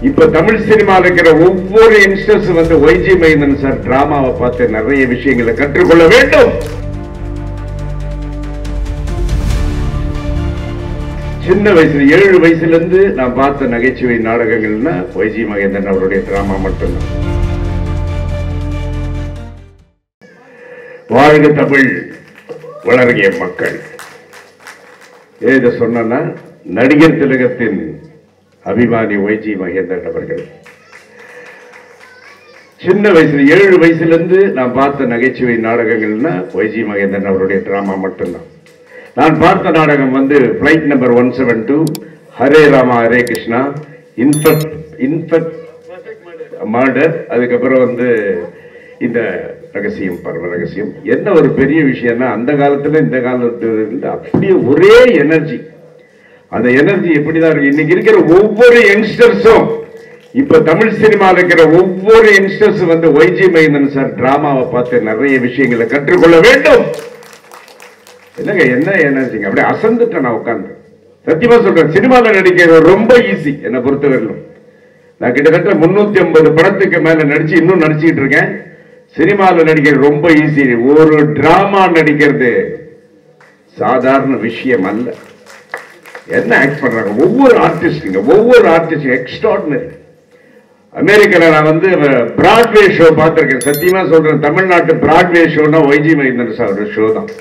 இப்ப தமிழ் சினிமாவில் இருக்கிற ஒவ்வொரு யங்ஸ்டர்ஸ் வந்து ஒய்ஜி மைந்தன் சார் டிராமாவை பார்த்து நிறைய விஷயங்களை கற்றுக்கொள்ள வேண்டும். சின்ன வயசுல 7 வயசுல இருந்து நான் பார்த்த நகைச்சுவை நாடகங்கள்னா ஒய்ஜி மகேந்திரன் அவருடைய டிராமா மட்டும்தான். வாழ்க தமிழ், வளர்கிய மக்கள். இதை சொன்னா நடிகர் திலகத்தின் அபிமானி ஒய்ஜி மகேந்திரன் அவர்கள் சின்ன வயசுல 7 வயசுல இருந்து நான் பார்த்த நகைச்சுவை நாடகங்கள்னா ஒய்ஜி மகேந்திரன் அவருடைய டிராமா மட்டும்தான். நான் பார்த்த நாடகம் வந்து flight number 172, Hare Rama Hare Krishna, infect murder, அதுக்கப்புறம் வந்து இந்த ரகசியம், பரம ரகசியம். என்ன ஒரு பெரிய விஷயம்னா அந்த காலத்துல இந்த காலத்துல அப்படியே ஒரே எனர்ஜி. அந்த எனர்ஜி எப்படிதான் இருக்கு இன்னைக்கு இருக்கிற ஒவ்வொரு யங்ஸ்டர்ஸும். இப்ப தமிழ் சினிமாவில் இருக்கிற ஒவ்வொரு யங்ஸ்டர்ஸ் வந்து ஒய்ஜி மைந்தன் சார் டிராமாவை பார்த்து நிறைய விஷயங்களை கற்றுக்கொள்ள வேண்டும். என்னங்க என்ன எனர்ஜிங்க, அப்படியே அசந்துட்டேன் நான் உட்காந்து. சத்தியமா சொல்றேன், சினிமாவில் நடிக்கிறது ரொம்ப ஈஸி என்னை பொறுத்தவரையிலும். நான் கிட்டத்தட்ட 350 படத்துக்கு மேல நடிச்சு இன்னும் நடிச்சுக்கிட்டு இருக்கேன். சினிமாவில் நடிக்கிறது ரொம்ப ஈஸி. ஒரு டிராமா நடிக்கிறது சாதாரண விஷயம் அல்ல. என்ன ஆக்ட் பண்றாங்க ஒவ்வொரு ஆர்டிஸ்ட் எக்ஸ்ட்ராடினரி. அமெரிக்கால நான் வந்து பிராட்வே ஷோ பார்த்திருக்கேன். சத்தியமா சொல்றேன், தமிழ்நாட்டு பிராட்வே ஷோனா ஒய்ஜி மகேந்திரன் சார் ஷோ தான்.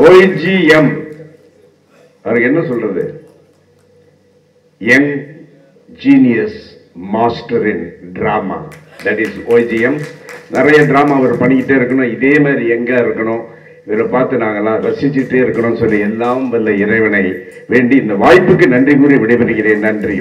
OGM அவருக்கு என்ன சொல்றது, young genius master in drama, that is OGM. நிறைய டிராமா அவர் பண்ணிக்கிட்டே இருக்கணும், இதே மாதிரி எங்க இருக்கணும், இவரை பார்த்து நாங்கெல்லாம் ரசிச்சுட்டே இருக்கணும்னு சொல்லி எல்லாம் வல்ல இறைவனை வேண்டி இந்த வாய்ப்புக்கு நன்றி கூறி விடைபெறுகிறேன். நன்றி.